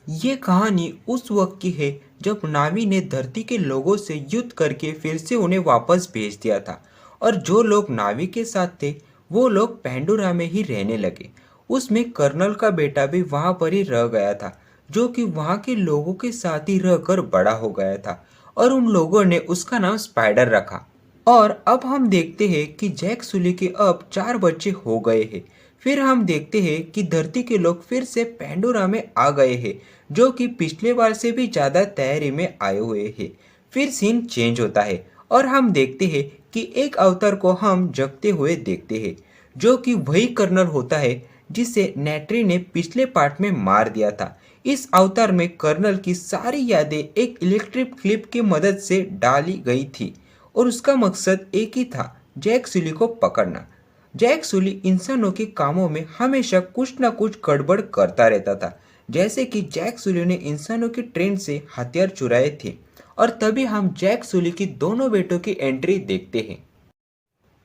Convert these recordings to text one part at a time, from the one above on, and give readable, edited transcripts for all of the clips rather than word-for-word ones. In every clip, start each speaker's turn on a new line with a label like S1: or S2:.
S1: ये कहानी उस वक्त की है जब नावी ने धरती के लोगों से युद्ध करके फिर से उन्हें वापस भेज दिया था। और जो लोग नावी के साथ थे वो लोग पेंडुरा में ही रहने लगे। उसमें कर्नल का बेटा भी वहां पर ही रह गया था, जो कि वहां के लोगों के साथ ही रहकर बड़ा हो गया था। और उन लोगों ने उसका नाम स्पाइडर रखा। और अब हम देखते हैं कि जैक सुली के अब 4 बच्चे हो गए हैं। फिर हम देखते हैं कि धरती के लोग फिर से पेंडोरा में आ गए हैं, जो कि पिछले बार से भी ज़्यादा तैयारी में आए हुए हैं। फिर सीन चेंज होता है और हम देखते हैं कि एक अवतार को हम जगते हुए देखते हैं, जो कि वही कर्नल होता है जिसे नेट्री ने पिछले पार्ट में मार दिया था। इस अवतार में कर्नल की सारी यादें एक इलेक्ट्रिक क्लिप की मदद से डाली गई थी और उसका मकसद एक ही था, जैक सुली को पकड़ना। जैक सुली इंसानों के कामों में हमेशा कुछ ना कुछ गड़बड़ करता रहता था, जैसे कि जैक सुली ने इंसानों की ट्रेन से हथियार चुराए थे। और तभी हम जैक सुली की दोनों बेटों की एंट्री देखते हैं,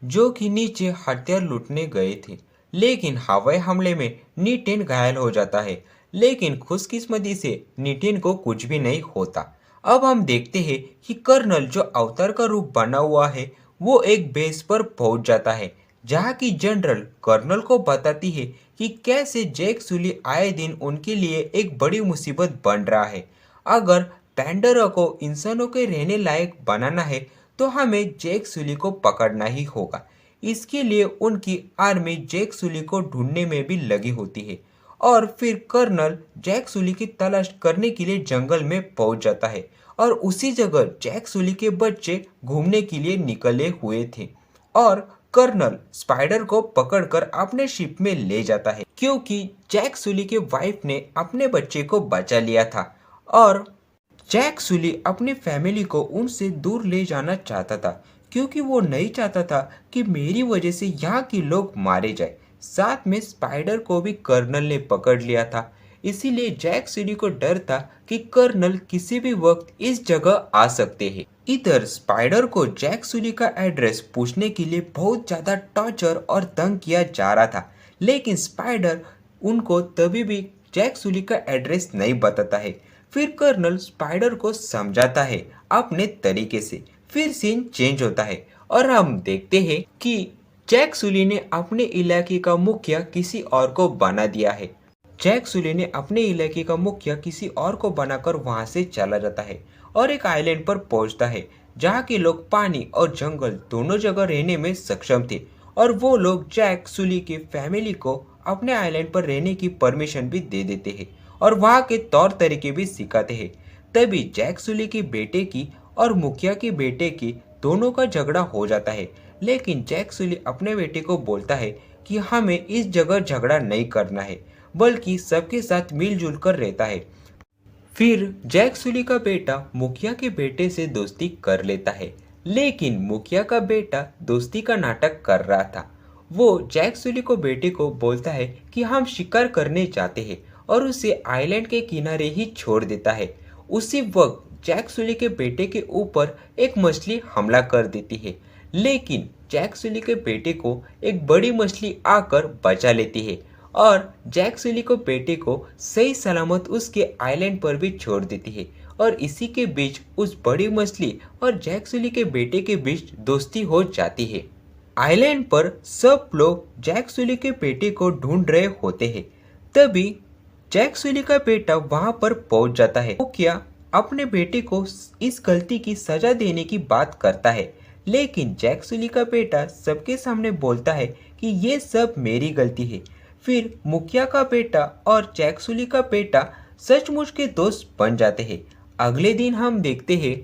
S1: जो कि नीचे हथियार लूटने गए थे। लेकिन हवाई हमले में नीटेन घायल हो जाता है, लेकिन खुशकिस्मती से नीटेन को कुछ भी नहीं होता। अब हम देखते हैं कि कर्नल जो अवतार का रूप बना हुआ है वो एक बेस पर पहुंच जाता है, जहां की जनरल कर्नल को बताती है कि कैसे जैक सुली आए दिन उनके लिए एक बड़ी मुसीबत बन रहा है। अगर पैंडोरा को इंसानों के रहने लायक बनाना है तो हमें जैक सुली को पकड़ना ही होगा। इसके लिए उनकी आर्मी जैक सुली को ढूंढने में भी लगी होती है। और फिर कर्नल जैक सुली की तलाश करने के लिए जंगल में पहुंच जाता है और उसी जगह जैक सुली के बच्चे घूमने के लिए निकले हुए थे। और कर्नल स्पाइडर को पकड़कर अपने शिप में ले जाता है, क्योंकि जैक सुली के वाइफ ने अपने बच्चे को बचा लिया था। और जैक सुली अपनी फैमिली को उनसे दूर ले जाना चाहता था, क्योंकि वो नहीं चाहता था कि मेरी वजह से यहाँ के लोग मारे जाए। साथ में स्पाइडर को भी कर्नल ने पकड़ लिया था। इसीलिए जैक सुली को डर था कि कर्नल किसी भी वक्त इस जगह आ सकते हैं। इधर स्पाइडर को जैक सुली का एड्रेस पूछने के लिए बहुत ज़्यादा टॉर्चर और तंग किया जा रहा था, लेकिन स्पाइडर उनको तभी भी जैक सुली का एड्रेस नहीं बताता है। फिर कर्नल स्पाइडर को समझाता है अपने तरीके से। फिर सीन चेंज होता है और हम देखते हैं कि जैक सुली ने अपने इलाके का मुखिया किसी और को बना दिया है। जैक सुली ने अपने इलाके का मुखिया किसी और को बनाकर वहां से चला जाता है और एक आइलैंड पर पहुंचता है, जहां के लोग पानी और जंगल दोनों जगह रहने में सक्षम थे। और वो लोग जैक सुली की फैमिली को अपने आइलैंड पर रहने की परमिशन भी दे देते हैं और वहाँ के तौर तरीके भी सिखाते हैं। तभी जैक सुली की बेटे की और मुखिया के बेटे की दोनों का झगड़ा हो जाता है, लेकिन जैक सुली अपने बेटे को बोलता है कि हमें इस जगह झगड़ा नहीं करना है, बल्कि सबके साथ मिलजुल कर रहता है। फिर जैक सुली का बेटा मुखिया के बेटे से दोस्ती कर लेता है, लेकिन मुखिया का बेटा दोस्ती का नाटक कर रहा था। वो जैक सुली को बेटे को बोलता है कि हम शिकार करने जाते हैं और उसे आइलैंड के किनारे ही छोड़ देता है। उसी वक्त जैक सुली के बेटे के ऊपर एक मछली हमला कर देती है, लेकिन जैक सुली के बेटे को एक बड़ी मछली आकर बचा लेती है और जैक सुली को बेटे को सही सलामत उसके आइलैंड पर भी छोड़ देती है। और इसी के बीच उस बड़ी मछली और जैक सुली के बेटे के बीच दोस्ती हो जाती है। आइलैंड पर सब लोग जैक सुली के बेटे को ढूंढ रहे होते हैं। तभी जैक सुली का बेटा वहां पर पहुंच जाता है। वो क्या अपने बेटे को इस गलती की सजा देने की बात करता है, लेकिन जैक सुली का बेटा सबके सामने बोलता है कि ये सब मेरी गलती है। फिर मुखिया का बेटा और जैक सुली का बेटा सचमुच के दोस्त बन जाते हैं। अगले दिन हम देखते हैं,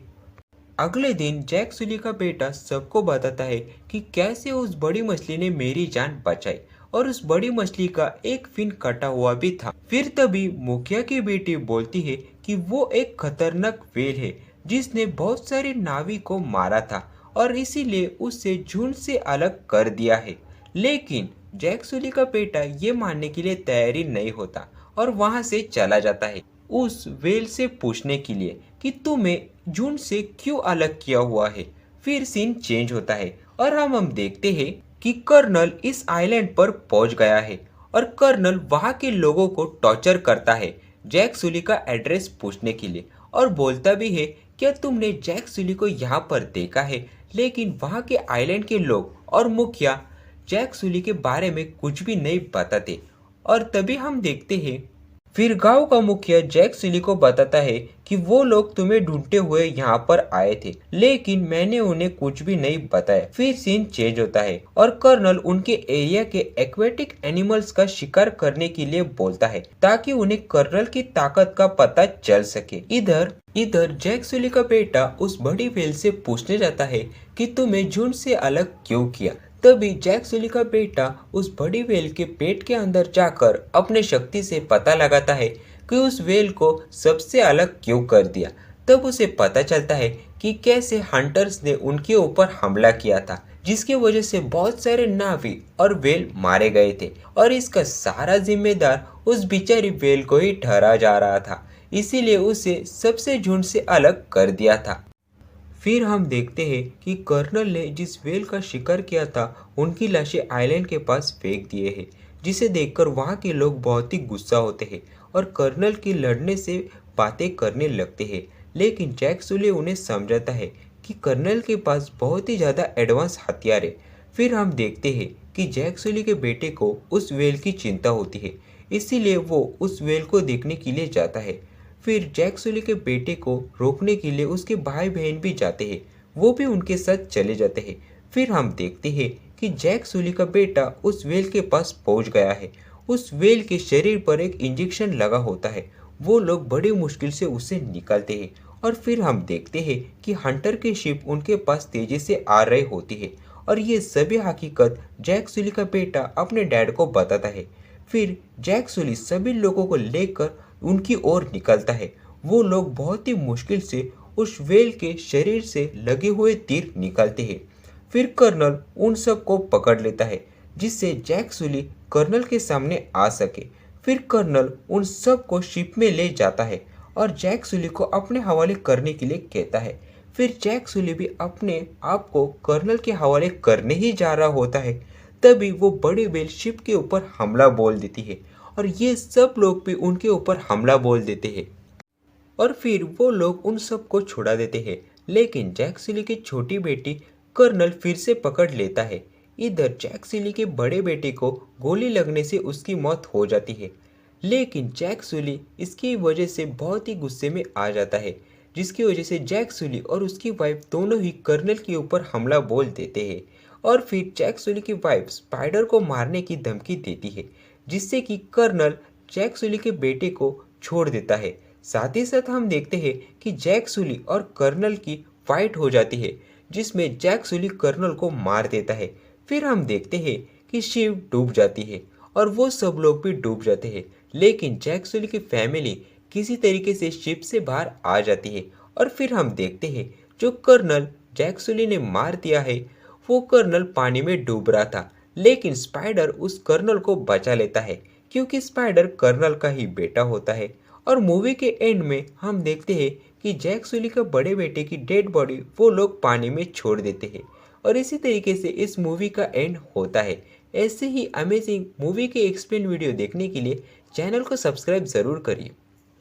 S1: अगले दिन जैक सुली का बेटा सबको बताता है कि कैसे उस बड़ी मछली ने मेरी जान बचाई और उस बड़ी मछली का एक फिन कटा हुआ भी था। फिर तभी मुखिया की बेटी बोलती है कि वो एक खतरनाक व्हेल है जिसने बहुत सारे नाविक को मारा था और इसीलिए उससे झुंड से अलग कर दिया है। लेकिन जैक सुली का बेटा ये मानने के लिए तैयारी नहीं होता और वहां से चला जाता है उस व्हेल से पूछने के लिए कि तुम्हें झुंड से क्यों अलग किया हुआ है। फिर सीन चेंज होता है और हम देखते हैं कि कर्नल इस आइलैंड पर पहुंच गया है और कर्नल वहां के लोगों को टॉर्चर करता है, जैक सुली का एड्रेस पूछने के लिए और बोलता भी है, क्या तुमने जैक सुली को यहाँ पर देखा है? लेकिन वहाँ के आइलैंड के लोग और मुखिया जैक सुली के बारे में कुछ भी नहीं बताते। और तभी हम देखते हैं फिर गांव का मुखिया जैक सुली को बताता है कि वो लोग तुम्हें ढूंढते हुए यहाँ पर आए थे, लेकिन मैंने उन्हें कुछ भी नहीं बताया। फिर सीन चेंज होता है और कर्नल उनके एरिया के एक्वेटिक एनिमल्स का शिकार करने के लिए बोलता है ताकि उन्हें कर्नल की ताकत का पता चल सके। इधर इधर जैक सुली का बेटा उस बड़ी व्हेल से पूछने जाता है कि तुम्हें झुंड से अलग क्यों किया। तभी जैक सुली का बेटा उस बड़ी व्हेल के पेट के अंदर जाकर अपने शक्ति से पता लगाता है कि उस व्हेल को सबसे अलग क्यों कर दिया। तब उसे पता चलता है कि कैसे हंटर्स ने उनके ऊपर हमला किया था, जिसकी वजह से बहुत सारे नाविक और व्हेल मारे गए थे और इसका सारा जिम्मेदार उस बेचारी व्हेल को ही ठहरा जा रहा था। इसीलिए उसे सबसे झुंड से अलग कर दिया था। फिर हम देखते हैं कि कर्नल ने जिस व्हेल का शिकार किया था उनकी लाशें आइलैंड के पास फेंक दिए हैं, जिसे देखकर वहाँ के लोग बहुत ही गुस्सा होते हैं और कर्नल की लड़ने से बातें करने लगते हैं। लेकिन जैक सुली उन्हें समझाता है कि कर्नल के पास बहुत ही ज़्यादा एडवांस हथियार है। फिर हम देखते हैं कि जैक सुली के बेटे को उस व्हेल की चिंता होती है, इसीलिए वो उस व्हेल को देखने के लिए जाता है। फिर जैक सुली के बेटे को रोकने के लिए उसके भाई बहन भी जाते हैं, वो भी उनके साथ चले जाते हैं। फिर हम देखते हैं कि जैक सुली का बेटा उस व्हेल के पास पहुंच गया है। उस व्हेल के शरीर पर एक इंजेक्शन लगा होता है। वो लोग बड़ी मुश्किल से उसे निकालते हैं और फिर हम देखते हैं कि हंटर की शिप उनके पास तेजी से आ रही होती है और ये सभी हकीकत जैक सुली का बेटा अपने डैड को बताता है। फिर जैक सुली सभी लोगों को लेकर उनकी ओर निकलता है। वो लोग बहुत ही मुश्किल से उस व्हेल के शरीर से लगे हुए तीर निकालते हैं। फिर कर्नल उन सब को पकड़ लेता है, जिससे जैक सुली कर्नल के सामने आ सके। फिर कर्नल उन सब को शिप में ले जाता है और जैक सुली को अपने हवाले करने के लिए कहता है। फिर जैक सुली भी अपने आप को कर्नल के हवाले करने ही जा रहा होता है। तभी वो बड़ी व्हेल शिप के ऊपर हमला बोल देती है और ये सब लोग भी उनके ऊपर हमला बोल देते हैं और फिर वो लोग उन सब को छुड़ा देते हैं। लेकिन जैक सुली की छोटी बेटी कर्नल फिर से पकड़ लेता है। इधर जैक सुली के बड़े बेटे को गोली लगने से उसकी मौत हो जाती है, लेकिन जैक सुली इसकी वजह से बहुत ही गुस्से में आ जाता है, जिसकी वजह से जैक सुली और उसकी वाइफ दोनों ही कर्नल के ऊपर हमला बोल देते हैं। और फिर जैक सुली की वाइफ स्पाइडर को मारने की धमकी देती है, जिससे कि कर्नल जैक सुली के बेटे को छोड़ देता है। साथ ही साथ हम देखते हैं कि जैक सुली और कर्नल की फाइट हो जाती है, जिसमें जैक सुली कर्नल को मार देता है। फिर हम देखते हैं कि शिप डूब जाती है और वो सब लोग भी डूब जाते हैं, लेकिन जैक सुली की फैमिली किसी तरीके से शिप से बाहर आ जाती है। और फिर हम देखते हैं जो कर्नल जैक सुली ने मार दिया है वो कर्नल पानी में डूब रहा था, लेकिन स्पाइडर उस कर्नल को बचा लेता है, क्योंकि स्पाइडर कर्नल का ही बेटा होता है। और मूवी के एंड में हम देखते हैं कि जैक सुली का बड़े बेटे की डेड बॉडी वो लोग पानी में छोड़ देते हैं और इसी तरीके से इस मूवी का एंड होता है। ऐसे ही अमेजिंग मूवी के एक्सप्लेन वीडियो देखने के लिए चैनल को सब्सक्राइब ज़रूर करिए।